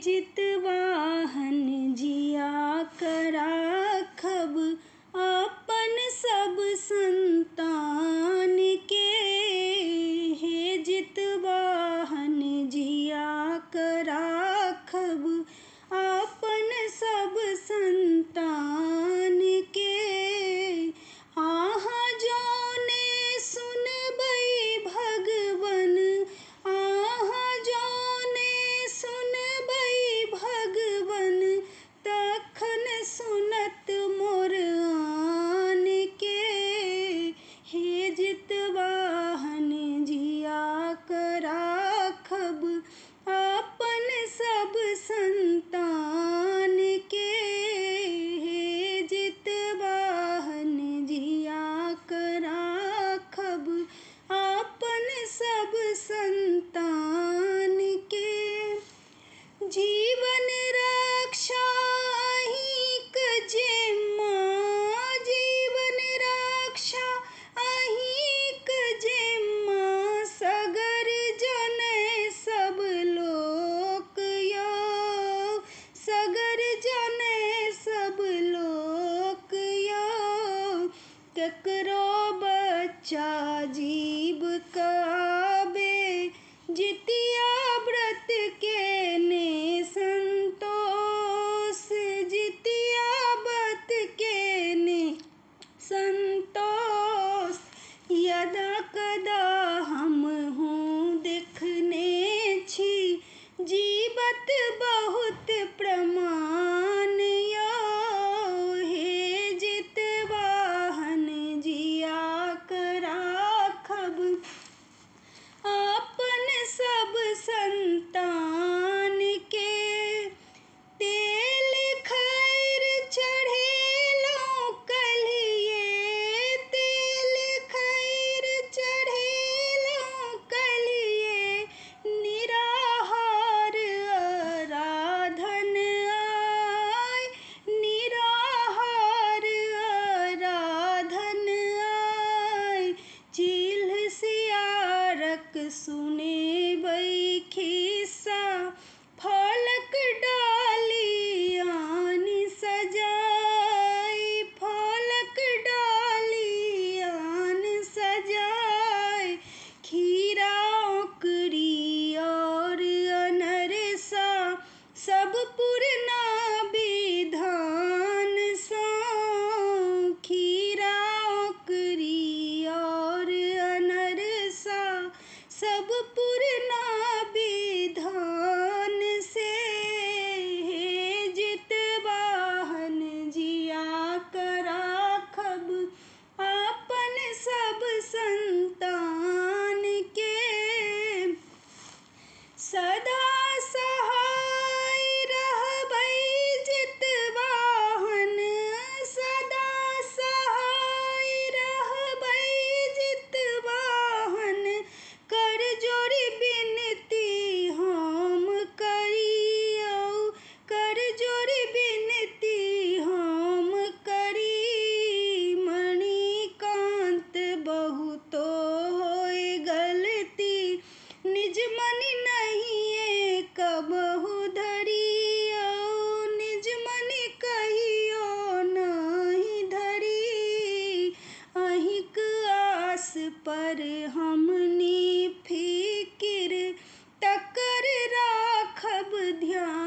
जितवाहन जिया कराखब अपन सब संतान के। हे जितवाहन जिया कराखब अपन सब संतान के। आहा जौने सुनबै भगवन, आहा जौने सुनबै भगवन, तखन सुनत मोर आन के। हे जितवाहन जिया कराखब अपन सब संतान के। हे जितवाहन जिया कराखब अपन सब संतान के। जीवन रक्षा अहिंक जिम्मा, जीवन रक्षा अहिंक जिम्मा, सगर जनै सब लोक यौ, सगर जनै सब लोक यौ। केकरो बच्चा जीव काबे, जितिया व्रत केने संतोष, जितिया व्रत केने संतोष। यदा कदा हमहु देखने छी, जीवत बहुत प्रमाण यौ। हे जितवाहन जिया कराखब अपन सब संतान के। तेल खैर चढ़ेलहुँ कल्हिए, तेल खैर चढ़ेलहुँ कल्हिए, निराहार आराधन आय, निराहार आराधन आय। चिल्ह सियारक सुनेबै खिस्सा, फलक डाली आनि सजाय, फलक डाली आनि सजाय। खीरा औंकरी और अनरसा, सब पुरना विधान सँ। खीरा औंकरी और अनरसा, सब पुरना विधान से। हे जितवाहन जिया कराखब अपन सब संतान के। सदा सहाय रहबै जितवाहन, सदा सहाय रहबै जितवाहन। कर जोड़ी विनती हम करियौ, कर जोड़ी विनती हम करी। मणिकांत बहुतो होय गलती, निज मन नहिए कबहु धरियौ, निज मन कहियो नहि धरी। अहिंक आस पर हमनी फिकिर, तकर राखब ध्यान।